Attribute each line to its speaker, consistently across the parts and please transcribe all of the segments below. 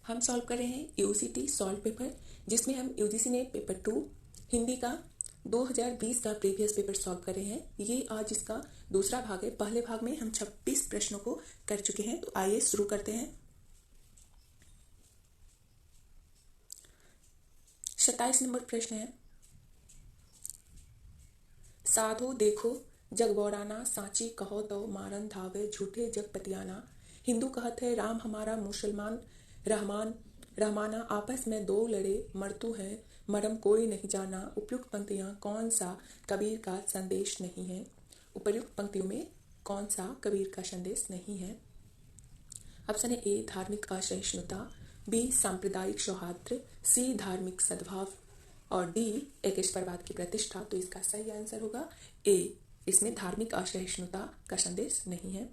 Speaker 1: हम सॉल्व कर रहे हैं यूसीटी सॉल्व पेपर, जिसमें हम यूजीसी ने पेपर 2 हिंदी का 2020 का प्रीवियस पेपर सॉल्व कर रहे हैं। ये आज इसका दूसरा भाग है। पहले भाग में हम 26 प्रश्नों को कर चुके हैं, तो आइए शुरू करते हैं। 27 नंबर प्रश्न है, साधो देखो जग बौराना, सांची कहो तो मारन धावे, झूठे जग पतियाना। हिंदू कहत है राम हमारा, मुसलमान रहमाना, आपस में दो लड़े मरतू है, मरम कोई नहीं जाना। उपयुक्त पंक्तियां कौन सा कबीर का संदेश नहीं है? उपर्युक्त पंक्तियों में कौन सा कबीर का संदेश नहीं है? ऑप्शन है ए धार्मिक असहिष्णुता, बी सांप्रदायिक सौहार्द, सी धार्मिक सद्भाव और डी एकेश्वरवाद की प्रतिष्ठा। तो इसका सही आंसर होगा ए, इसमें धार्मिक असहिष्णुता का संदेश नहीं है।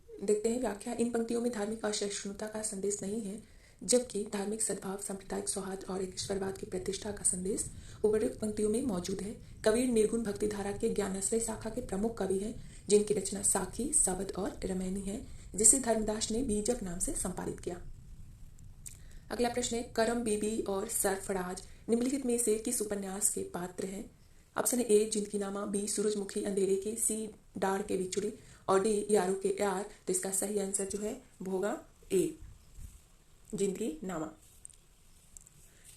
Speaker 1: देखते हैं व्याख्या। इन पंक्तियों में धार्मिक असहिष्णुता का संदेश नहीं है, जबकि धार्मिक सद्भाव, सांप्रदायिक सौहार्द और एकेश्वरवाद की प्रतिष्ठा का संदेश उपर्युक्त पंक्तियों में मौजूद है। कबीर निर्गुण भक्ति धारा के ज्ञानाश्रय शाखा के प्रमुख कवि हैं, जिनकी रचना साखी, शबद और रमैनी है, जिसे धर्मदास ने बीजक नाम से संपादित किया। अगला प्रश्न है, करम बीबी और सरफराज निम्नलिखित में से किस उपन्यास के पात्र हैं? ऑप्शन ए जिंदगी नामा, बी सूरजमुखी अंधेरे की, सी डार के बिछुड़ी और डी यारों के यार। तो इसका सही आंसर जो है वो होगा ए, जिंदगी नामा।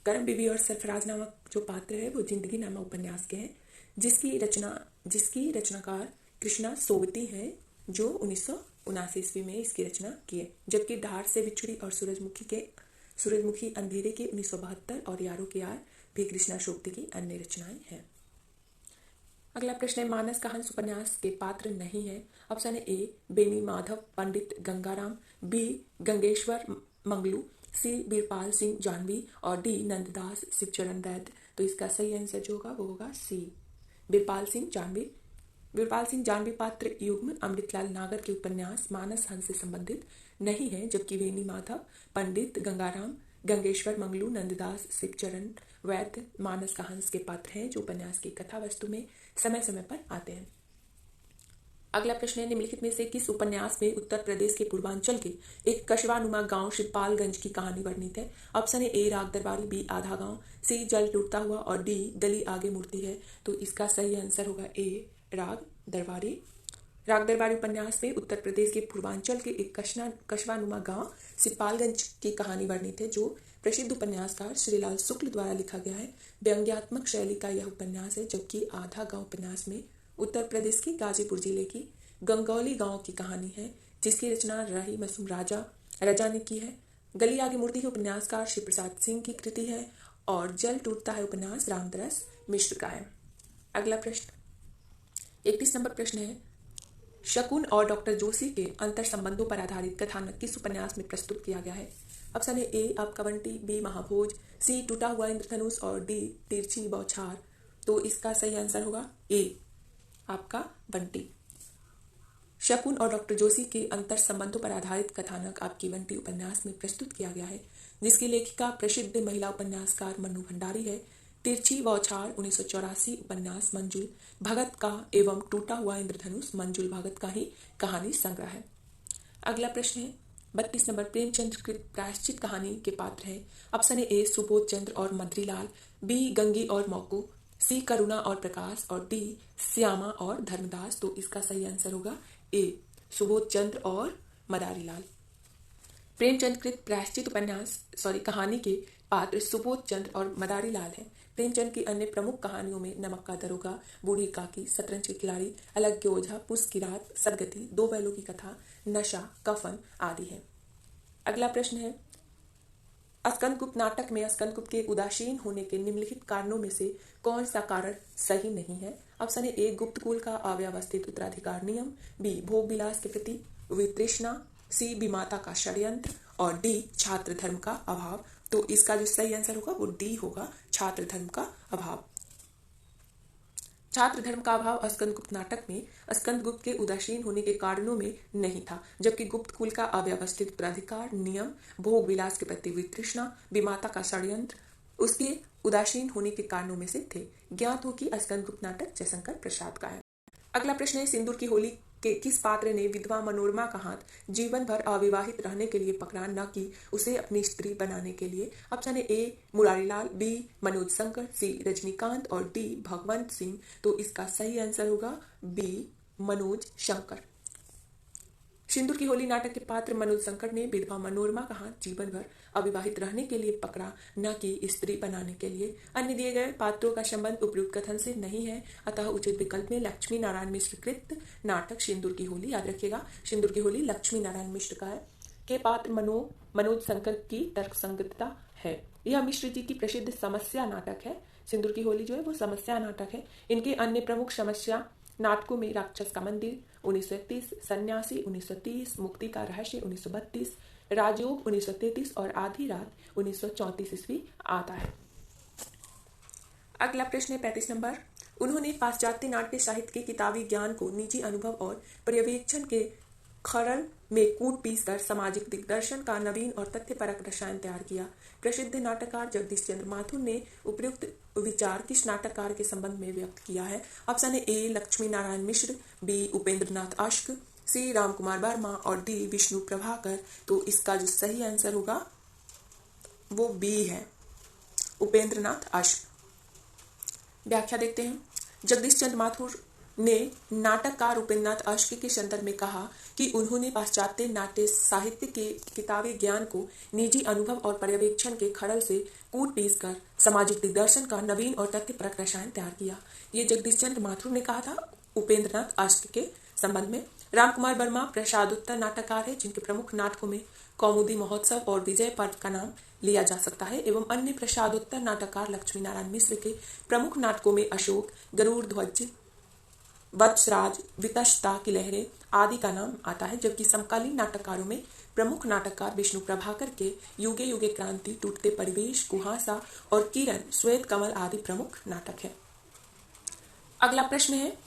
Speaker 1: करम बीबी और सरफराज नामक जो पात्र है वो जिंदगी नामा उपन्यास के हैं, जिसकी रचनाकार कृष्णा सोबती है, जो 1979 ईस्वी में इसकी रचना की है। जबकि डार से बिछुड़ी और सूरजमुखी अंधेरे के 1972 और यारों के यार भी कृष्णा सोबती की अन्य रचनाएं हैं। अगला प्रश्न है, मानस का हंस उपन्यास के पात्र नहीं है। ऑप्शन है ए बेनी माधव पंडित गंगाराम, बी गंगेश्वर मंगलू, सी बीरपाल सिंह जानवी और डी नंददास शिवचरण वैद्य। तो इसका सही आंसर जो होगा वो होगा सी, बीरपाल सिंह जानवी। बीरपाल सिंह जानवी पात्र युग्म अमृतलाल नागर के उपन्यास मानस हंस से संबंधित नहीं है, जबकि वेणी माधव पंडित गंगाराम, गंगेश्वर मंगलू, नंददास शिवचरण वैद्य मानस का हंस के पात्र हैं, जो उपन्यास की कथा वस्तु में समय समय पर आते हैं। अगला प्रश्न है, निम्नलिखित में से किस उपन्यास में उत्तर प्रदेश के पूर्वांचल के एक कस्बानुमा गांव शिवपालगंज की कहानी वर्णित है? ऑप्शन है ए राग दरबारी, बी आधा गांव, सी जल टूटता हुआ और डी गली आगे मूर्ति है। तो इसका सही आंसर होगा ए राग दरबारी। राग दरबारी उपन्यास में उत्तर प्रदेश के पूर्वांचल के एक कस्बानुमा गांव शिवपालगंज की कहानी वर्णित है, जो प्रसिद्ध उपन्यासकार श्रीलाल शुक्ल द्वारा लिखा गया है। व्यंग्यात्मक शैली का यह उपन्यास है, जबकि आधा गांव उपन्यास में उत्तर प्रदेश के गाजीपुर जिले की गंगौली गांव की कहानी है, जिसकी रचना रही मसूम राजा ने की है। गली आगे मूर्ति के उपन्यासकार शिव प्रसाद सिंह की कृति है और जल टूटता है उपन्यास रामदरस मिश्र का है। अगला प्रश्न 31 नंबर प्रश्न है, शकुन और डॉक्टर जोशी के अंतर संबंधों पर आधारित कथानक किस उपन्यास में प्रस्तुत किया गया है? ऑप्शन है ए आपका बंटी, बी महाभोज, सी टूटा हुआ इंद्रधनुष और डी तिरछी बौछार। तो इसका सही आंसर होगा ए आपका बंटी। शकुन और डॉक्टर जोशी के अंतर संबंधों पर आधारित कथानक आपकी बंटी उपन्यास में प्रस्तुत किया गया है, जिसकी लेखिका प्रसिद्ध महिला उपन्यासकार मन्नू भंडारी है। तिरछी बौछार 1984 उपन्यास मंजुल भगत का एवं टूटा हुआ इंद्रधनुष मंजुल भगत का ही कहानी संग्रह है। अगला प्रश्न है 32 नंबर, प्रेमचंद्र कृत प्रायश्चित कहानी के पात्र है। ऑप्शन है ए सुबोध चंद्र और मद्रीलाल, बी गंगी और मौकू, सी करुणा और प्रकाश और डी श्यामा और धर्मदास। तो इसका सही आंसर होगा ए सुबोध चंद्र और मदारीलाल। प्रेमचंद कृत प्रायश्चित कहानी के पात्र सुबोध चंद्र और मदारीलाल हैं। प्रेमचंद की अन्य प्रमुख कहानियों में नमक का दरोगा, बूढ़ी काकी, शतरंज के खिलाड़ी, अलग के ओझा, पुस की रात, सदगति, दो बैलों की कथा, नशा, कफन आदि है। अगला प्रश्न है, स्कंदगुप्त नाटक में स्कंदगुप्त के उदासीन होने के निम्नलिखित कारणों में से कौन सा कारण सही नहीं है? ऑप्शन है ए गुप्त कुल का अव्यवस्थित उत्तराधिकार नियम, बी भोग विलास के प्रति वितृष्णा, सी विमाता का षड्यंत्र और डी छात्र धर्म का अभाव। तो इसका जो सही आंसर होगा वो डी होगा, छात्र धर्म का अभाव। छात्र धर्म का अभाव स्कंदगुप्त नाटक में स्कंदगुप्त के उदासीन होने के कारणों में नहीं था, जबकि गुप्त कुल का अव्यवस्थित उत्तराधिकार नियम, भोग विलास के प्रति वितृष्णा, विमाता का षड्यंत्र उसके उदासीन होने के कारणों में से थे। ज्ञात हो कि स्कंदगुप्त नाटक जयशंकर प्रसाद का है। अगला प्रश्न है, सिंदूर की होली के किस पात्र ने विधवा मनोरमा का हाथ जीवन भर अविवाहित रहने के लिए पकड़ा, न कि उसे अपनी स्त्री बनाने के लिए? ऑप्शन है ए मुरारीलाल, बी मनोज शंकर, सी रजनीकांत और डी भगवंत सिंह। तो इसका सही आंसर होगा बी मनोज शंकर। सिंदूर की होली नाटक के पात्र मनोज शंकर ने विधवा मनोरमा का हाथ जीवन भर अविवाहित रहने के लिए पकड़ा, न कि स्त्री बनाने के लिए। अन्य दिए गए पात्रों का संबंध उपयुक्त कथन से नहीं है, अतः उचित विकल्प में लक्ष्मी नारायण मिश्र कृत नाटक सिंदूर की होली। याद रखिएगा, सिंदूर की होली लक्ष्मी नारायण मिश्र का है के पात्र मनोज शंकर की तर्कसंगतता है। यह मिश्र जी की प्रसिद्ध समस्या नाटक है। सिंदूर की होली जो है वो समस्या नाटक है। इनके अन्य प्रमुख समस्या नाटकों में राक्षस का मंदिर 1931, सन्यासी 1930, मुक्ति का रहस्य 1932, राजयोग 1933 और आधी रात 1934 ईस्वी आता है। अगला प्रश्न है 35 नंबर। उन्होंने पाश्चात्य नाट्य साहित्य के किताबी ज्ञान को निजी अनुभव और पर्यवेक्षण के खरल में कूट पीस कर सामाजिक दिग्दर्शन का नवीन और तथ्यपरक रसायन तैयार किया। प्रसिद्ध नाटककार जगदीश चंद्र माथुर ने उपयुक्त विचार किस नाटककार के संबंध में व्यक्त किया है? ऑप्शन है ए लक्ष्मी नारायण मिश्र, बी उपेंद्रनाथ अश्क, सी रामकुमार वर्मा और डी विष्णु प्रभाकर। तो इसका जो सही आंसर होगा वो बी है, उपेंद्रनाथ अश्क। व्याख्या देखते हैं। जगदीश चंद्र माथुर ने नाटककार उपेंद्रनाथ अश्क के संदर्भ में कहा कि उन्होंने पाश्चात्य नाट्य साहित्य के किताबी ज्ञान को निजी अनुभव और पर्यवेक्षण के खड़ल से कूट पीस कर सामाजिक दिग्दर्शन का नवीन और तथ्यपरक रसायन तैयार किया। ये जगदीश चंद्र माथुर ने कहा था उपेंद्रनाथ अश्क के संबंध में। रामकुमार वर्मा प्रसादोत्तर नाटककार है, जिनके प्रमुख नाटकों में कौमुदी महोत्सव और विजय पर्व का नाम लिया जा सकता है, एवं अन्य प्रसादोत्तर नाटककार लक्ष्मी नारायण मिश्र के प्रमुख नाटकों में अशोक, गरुड़ ध्वज, वत्सराज, वितशता की लहरें आदि का नाम आता है। जबकि समकालीन नाटककारों में प्रमुख नाटककार विष्णु प्रभाकर के युगे युगे क्रांति, टूटते परिवेश, कुहासा और किरण, श्वेत कमल आदि प्रमुख नाटक है। अगला प्रश्न है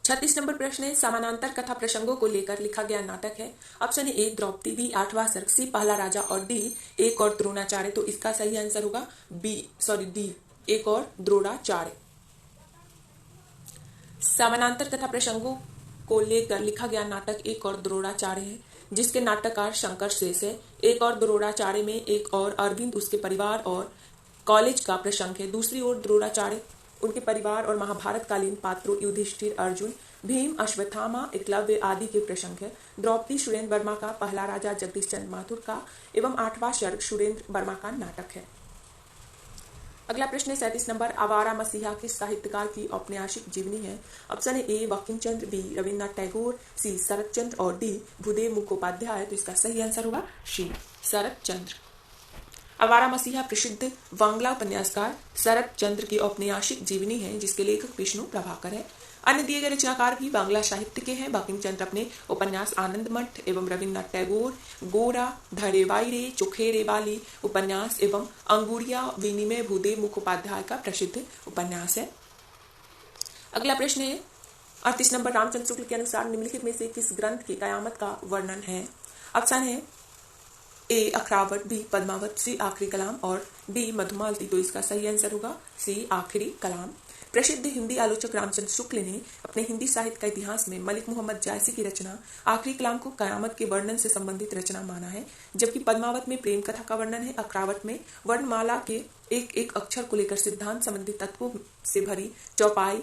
Speaker 1: 36 नंबर प्रश्न है समानांतर कथा प्रसंगों को लेकर लिखा गया नाटक है। ऑप्शन ए द्रौपदी, बी आठवां सर्ग, सी पहला राजा और डी एक और द्रोणाचार्य। तो इसका सही आंसर होगा डी एक और द्रोणाचार्य। समानांतर कथा प्रसंगों को लेकर लिखा गया नाटक एक और द्रोणाचार्य है, जिसके नाटककार शंकर शेष है। एक और द्रोणाचार्य में एक और अरविंद, उसके परिवार और कॉलेज का प्रसंग है। दूसरी ओर द्रोणाचार्य, उनके परिवार और महाभारत कालीन पात्रों युधिष्ठिर, अर्जुन, भीम, अश्वत्थामा, एकलव्य आदि के प्रसंग है। द्रौपदी सुरेंद्र वर्मा का, पहला राजा जगदीश चंद्र माथुर का एवं आठवां सर्ग सुरेंद्र वर्मा का नाटक है। अगला प्रश्न है 37 नंबर। आवारा मसीहा किस साहित्यकार की औपन्यासिक जीवनी है? ऑप्शन है ए बंकिम चंद्र, बी रविन्द्रनाथ टैगोर, सी शरत चंद्र और डी भूदेव मुखोपाध्याय। तो इसका सही आंसर होगा सी शरत चंद्र। आवारा मसीहा प्रसिद्ध बांग्ला उपन्यासकार शरत चंद्र की औपन्यासिक जीवनी है, जिसके लेखक विष्णु प्रभाकर है। अन्य दिए गए रचनाकार भी बांग्ला साहित्य के हैं। बंकिम चंद्र अपने उपन्यास आनंद मठ एवं रविन्द्रनाथ टैगोर गोरा धरेवाईरे चोखेरे वाली उपन्यास एवं अंगुरिया विनिमय भूदेव मुखोपाध्याय का प्रसिद्ध उपन्यास है। अगला प्रश्न है 38 नंबर। रामचंद्र शुक्ल के अनुसार निम्नलिखित में से किस ग्रंथ की कयामत का वर्णन है? ऑप्शन है ए अखरावत, बी पद्मावत, सी आखिरी कलाम और डी मधुमालती। तो इसका सही आंसर होगा सी आखिरी कलाम। प्रसिद्ध हिंदी आलोचक रामचंद्र शुक्ल ने अपने हिंदी साहित्य का इतिहास में मलिक मोहम्मद जायसी की रचना आखिरी कलाम को कयामत के वर्णन से संबंधित रचना माना है, जबकि पद्मावत में प्रेम कथा का वर्णन है। अखरावत में वर्णमाला के एक एक अक्षर को लेकर सिद्धांत संबंधी तत्वों से भरी चौपाई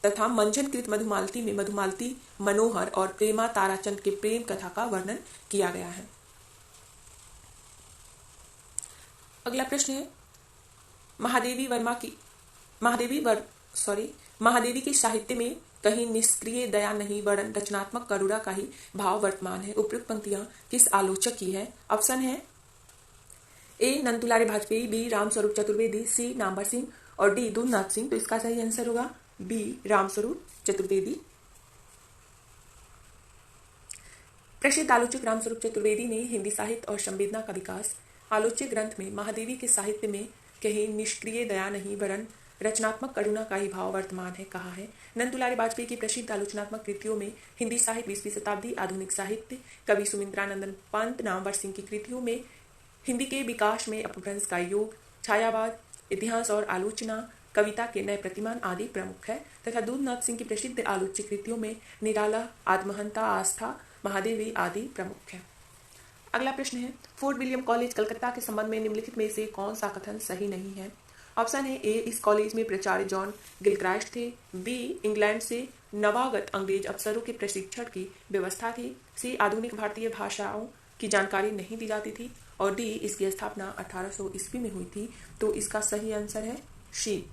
Speaker 1: तथा मंजनकृत मधुमालती में मधुमालती मनोहर और प्रेमा ताराचंद के प्रेम कथा का वर्णन किया गया है। अगला प्रश्न है महादेवी के साहित्य में कहीं निष्क्रिय दया नहीं वरन रचनात्मक करुणा का ही भाव वर्तमान है। उपयुक्त पंक्तियां किस आलोचक की है? ऑप्शन है ए नंदुलारे वाजपेयी, बी रामस्वरूप चतुर्वेदी, सी नामवर सिंह और डी दूधनाथ सिंह। तो इसका सही आंसर होगा बी रामस्वरूप चतुर्वेदी। प्रसिद्ध आलोचक रामस्वरूप चतुर्वेदी ने हिंदी साहित्य और संवेदना का विकास आलोच्य ग्रंथ में महादेवी के साहित्य में कहीं निष्क्रिय दया नहीं वरन रचनात्मक करुणा का ही भाव वर्तमान है कहा है। नंदुलारे वाजपेयी की प्रसिद्ध आलोचनात्मक कृतियों में हिंदी साहित्य 20वीं शताब्दी, आधुनिक साहित्य, कवि सुमिंद्रानंदन पंत, नामवर सिंह की कृतियों में हिंदी के विकास में अपभ्रंश का योग, छायावाद, इतिहास और आलोचना, कविता के नए प्रतिमान आदि प्रमुख है तथा दूधनाथ सिंह की प्रसिद्ध आलोच्य कृतियों में निराला, आत्महंता, आस्था, महादेवी आदि प्रमुख है। अगला प्रश्न है, फोर्ट विलियम कॉलेज कलकत्ता के संबंध में निम्नलिखित में से कौन सा कथन सही नहीं है? ऑप्शन है ए, इस कॉलेज में प्राचार्य जॉन गिलक्राइस्ट थे। बी, इंग्लैंड से नवागत अंग्रेज अफसरों के प्रशिक्षण की व्यवस्था थी। सी, आधुनिक भारतीय भाषाओं की जानकारी नहीं दी जाती थी। और डी, इसकी स्थापना 1800 ईस्वी में हुई थी। तो इसका सही आंसर है सी,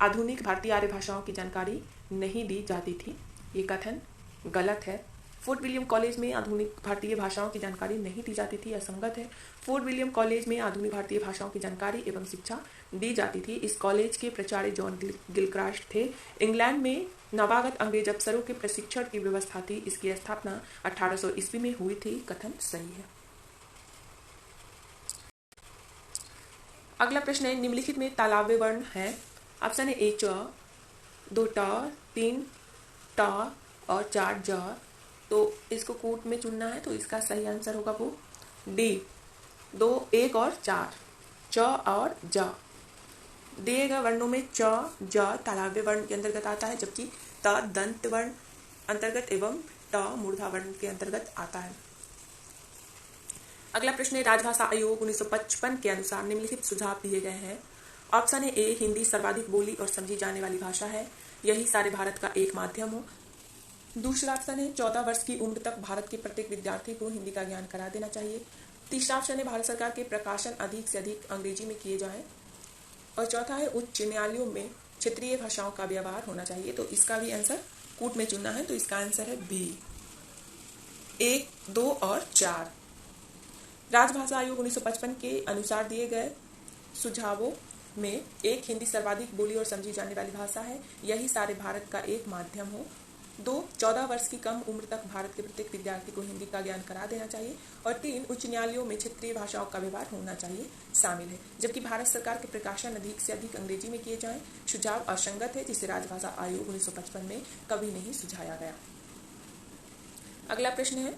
Speaker 1: आधुनिक भारतीय आर्य भाषाओं की जानकारी नहीं दी जाती थी। ये कथन गलत है। फोर्ट विलियम कॉलेज में आधुनिक भारतीय भाषाओं की जानकारी नहीं दी जाती थी, असंगत है। फोर्ट विलियम कॉलेज में आधुनिक भारतीय भाषाओं की जानकारी एवं शिक्षा दी जाती थी। इस कॉलेज के प्राचार्य जॉन गिलक्राइस्ट थे। इंग्लैंड में नवागत अंग्रेज अफसरों के प्रशिक्षण की व्यवस्था थी। इसकी स्थापना 1800 ईस्वी में हुई थी। कथन सही है। अगला प्रश्न है, निम्नलिखित में तालव्य वर्ण है। ऑप्शन है ए, च, 2 ट, 3 ट और 4 ज। तो इसको कूट में चुनना है, तो इसका सही आंसर होगा वो डी, 2, 1 और 4, च और ज। दिए गए वर्णों में च, ज तालव्य वर्ण के अंतर्गत आता है, जबकि त दंत वर्ण अंतर्गत एवं ट मूर्धा वर्ण के अंतर्गत आता है। अगला प्रश्न है, राजभाषा आयोग 1955 के अनुसार निम्नलिखित सुझाव दिए गए हैं। ऑप्शन है ए, हिंदी सर्वाधिक बोली और समझी जाने वाली भाषा है, यही सारे भारत का एक माध्यम हो। दूसरा ऑप्शन है, 14 वर्ष की उम्र तक भारत के प्रत्येक विद्यार्थी को हिंदी का ज्ञान करा देना चाहिए। तीसरा ऑप्शन है, भारत सरकार के प्रकाशन अधिक से अधिक अंग्रेजी में किए जाएं। और चौथा है, उच्च न्यायालयों में क्षेत्रीय भाषाओं का व्यवहार होना चाहिए। तो इसका भी आंसर कूट में चुनना है, तो इसका आंसर है बी, 1, 2 और 4। राजभाषा आयोग 1955 के अनुसार दिए गए सुझावों में 1, हिंदी सर्वाधिक बोली और समझी जाने वाली भाषा है, यही सारे भारत का एक माध्यम हो। 2, 14 वर्ष की कम उम्र तक भारत के प्रत्येक विद्यार्थी को हिंदी का ज्ञान करा देना चाहिए। और 3, उच्च न्यायालयों में क्षेत्रीय भाषाओं का व्यवहार होना चाहिए शामिल है। जबकि भारत सरकार के प्रकाशन अधिक से अधिक अंग्रेजी में किए जाएं। सुझाव असंगत है, जिसे राजभाषा आयोग 1955 में कभी नहीं सुझाया गया। अगला प्रश्न है,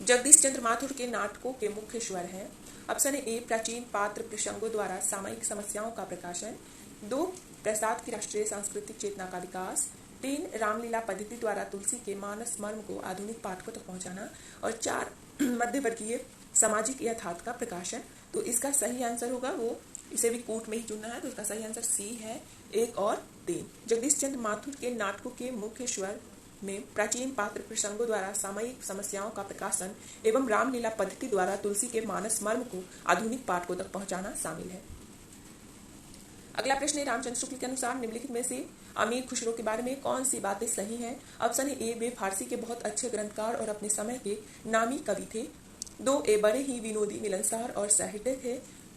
Speaker 1: जगदीश चंद्र माथुर के नाटकों के मुख्य स्वर हैं। ऑप्शन है ए, प्राचीन पात्र प्रसंगों द्वारा सामयिक समस्याओं का प्रकाशन। 2, प्रसाद की राष्ट्रीय सांस्कृतिक चेतना का विकास। 3, रामलीला पद्धति द्वारा तुलसी के मानस मर्म को आधुनिक पाठकों तक पहुंचाना। और 4, मध्यवर्गीय सामाजिक यथार्थ का प्रकाशन। तो इसका सही आंसर होगा वो, इसे भी कूट में ही चुनना है, तो इसका सही आंसर सी है, 1 और 3। जगदीश चंद्र माथुर के नाटकों के मुख्य स्वर में प्राचीन पात्र प्रसंगों द्वारा सामयिक समस्याओं का प्रकाशन एवं रामलीला पद्धति द्वारा तुलसी के मानस मर्म को आधुनिक पाठकों तक पहुंचाना शामिल है। अगला प्रश्न है, रामचंद्र शुक्ल के अनुसार निम्नलिखित में से अमीर खुसरो के बारे में कौन सी बातें सही हैं? ऑप्शन है ए, वे फारसी के बहुत अच्छे ग्रंथकार और अपने समय के नामी कवि थे। 2, ए, बड़े ही विनोदी, मिलनसार और साहित्य थे।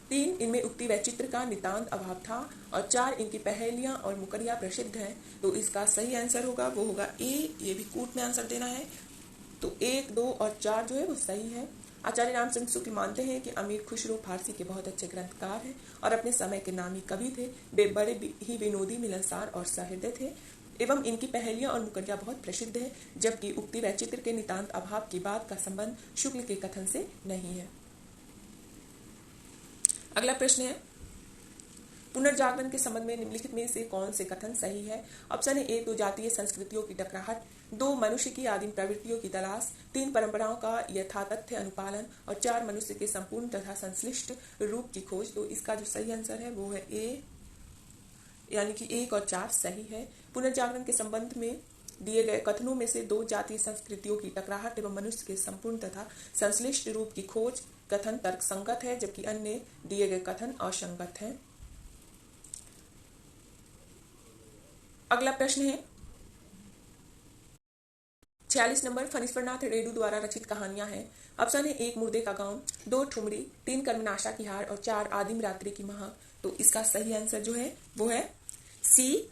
Speaker 1: 3, इनमें उक्ति वैचित्र का नितांत अभाव था। और 4, इनकी पहेलियां और मुकरियां प्रसिद्ध हैं। तो इसका सही आंसर होगा वो होगा ए, ये भी कूट में आंसर देना है। तो 1, 2 और 4 जो है वो सही है। आचार्य रामचंद्र शुक्ल मानते हैं कि अमीर खुसरो फारसी के बहुत अच्छे ग्रंथकार हैं और अपने समय के नामी कवि थे। वे बड़े ही विनोदी, मिलनसार और सहृदय थे एवं इनकी पहेलियां और मुकरियां बहुत प्रसिद्ध है। जबकि उक्ति वैचित्र के नितांत अभाव की बात का संबंध शुक्ल के कथन से नहीं है। अगला प्रश्न है, पुनर्जागरण के संबंध में निम्नलिखित में से कौन से कथन सही है? ऑप्शन है ए, 2 जातीय संस्कृतियों की टकराहट। 2, मनुष्य की आदिम प्रवृत्तियों की तलाश। 3, परंपराओं का यथातथ्य अनुपालन। और 4, मनुष्य के संपूर्ण तथा संश्लिष्ट रूप की खोज। तो इसका जो सही आंसर है वो है ए, यानी कि 1 और 4 सही है। पुनर्जागरण के संबंध में दिए गए कथनों में से 2 जातीय संस्कृतियों की टकराहट एवं मनुष्य के संपूर्ण तथा संश्लिष्ट रूप की खोज कथन तर्कसंगत है, जबकि अन्य दिए गए कथन असंगत हैं। अगला प्रश्न है 46 नंबर, फणीश्वरनाथ रेणु द्वारा रचित कहानियां हैं। ऑप्शन है 1, मुर्दे का गांव। 2, ठुमरी। 3, कर्मनाशा की हार। और 4, आदिम रात्रि की महक। तो इसका सही आंसर जो है वो है सी,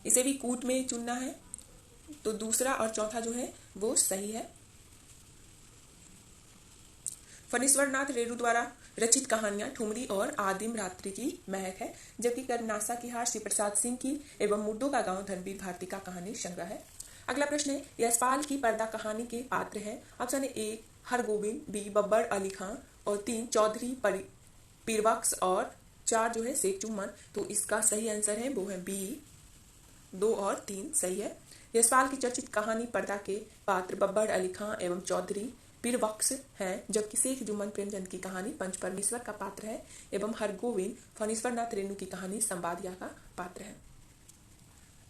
Speaker 1: इसे भी कूट में चुनना है। तो दूसरा और चौथा जो है वो सही है। फणीश्वरनाथ रेणु द्वारा रचित कहानियां ठुमरी और आदिम रात्रि की महक है, जबकि कर्मनाशा की हार श्री प्रसाद सिंह की एवं मुर्दों का गांव धर्मवीर भारती का कहानी संग्रह है। अगला प्रश्न है, यशपाल की पर्दा कहानी के पात्र हैं। ऑप्शन है 1, हरगोविंद। 2, बब्बर अली खां। और 3, चौधरी पीरबख्श। और 4 जो है शेख जुम्मन, तो इसका सही आंसर है वो है बी, 2 और 3 सही है। यशपाल की चर्चित कहानी पर्दा के पात्र बब्बर अली खां एवं चौधरी पीरबख्श हैं, जबकि शेख जुम्मन प्रेमचंद की कहानी पंच परमेश्वर का पात्र है एवं हरगोविंद फणीश्वर नाथ रेणु की कहानी संवादिया का पात्र है।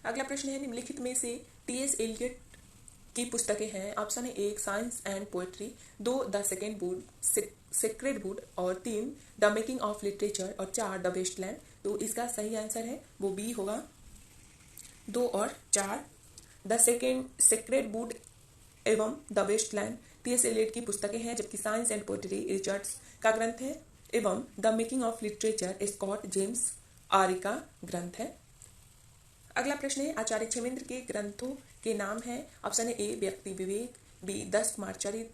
Speaker 1: अगला प्रश्न है, निम्नलिखित में से टी.एस. एलियट की पुस्तकें हैं। ऑप्शन है 1 science and poetry, 2 the second would sacred would और 3 द मेकिंग ऑफ लिटरेचर और 4 द वेस्टलैंड। तो इसका सही आंसर है वो बी होगा, 2 और 4। द सेक्रेड वुड एवं द वेस्टलैंड टी.एस. एलियट की पुस्तकें हैं, जबकि साइंस एंड पोएट्री रिचर्ड्स का ग्रंथ है एवं the making of literature Scott James R A का ग्रंथ है। अगला प्रश्न है, आचार्य क्षेमेंद्र के ग्रंथों के नाम हैं। ऑप्शन है ए व्यक्ति विवेक, बी 10 कुमार चरित,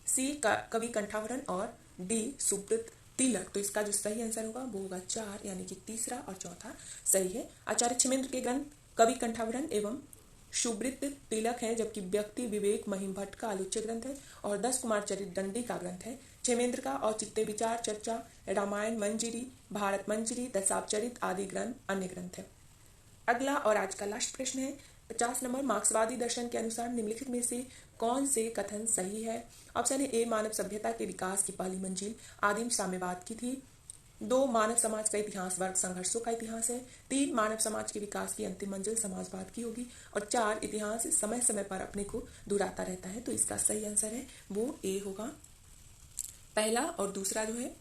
Speaker 1: सी कवि कंठावरण और डी सुब्रत तिलक। तो इसका जो सही आंसर होगा वो होगा 4, यानी कि तीसरा और चौथा सही है। आचार्य क्षेमेंद्र के ग्रंथ कवि कंठावरण एवं सुब्रत तिलक है, जबकि व्यक्ति विवेक महिम भट्ट का आलोच्य ग्रंथ है और 10 कुमार चरित दंडी का ग्रंथ है। क्षेमेंद्र का औचित्य विचार चर्चा, रामायण मंजरी, भारत मंजरी, दशावचरित आदि ग्रंथ अन्य ग्रंथ है। अगला और आज का लास्ट प्रश्न है, 50 नंबर, मार्क्सवादी दर्शन के अनुसार निम्नलिखित में से कौन से कथन सही है। ऑप्शन है ए मानव सभ्यता के विकास की पहली मंजिल आदिम साम्यवाद की थी, 2 मानव समाज का इतिहास वर्ग संघर्षों का इतिहास है, 3 मानव समाज के विकास की अंतिम मंजिल समाजवाद की होगी और 4 इतिहास समय समय पर अपने को दोहराता रहता है। तो इसका सही आंसर है वो ए होगा, पहला और दूसरा जो है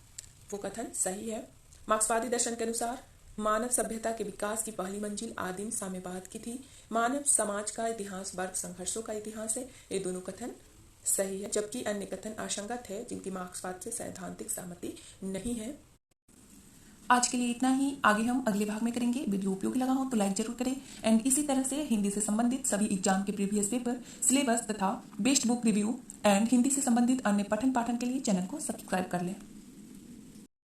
Speaker 1: वो कथन सही है। मार्क्सवादी दर्शन के अनुसार मानव सभ्यता के विकास की पहली मंजिल आदिम साम्यवाद की थी, मानव समाज का इतिहास वर्ग संघर्षों का इतिहास है, ये दोनों कथन सही है, जबकि अन्य कथन आशंगत है जिनकी मार्क्सवाद से सैद्धांतिक सहमति नहीं है। आज के लिए इतना ही, आगे हम अगले भाग में करेंगे। वीडियो उपयोगी लगा हो तो लाइक जरूर करें एंड इसी तरह से हिंदी से संबंधित सभी एग्जाम के प्रीवियस पेपर, सिलेबस तथा best book review and Hindi से संबंधित अन्य पठन पाठन के लिए चैनल को सब्सक्राइब कर लें।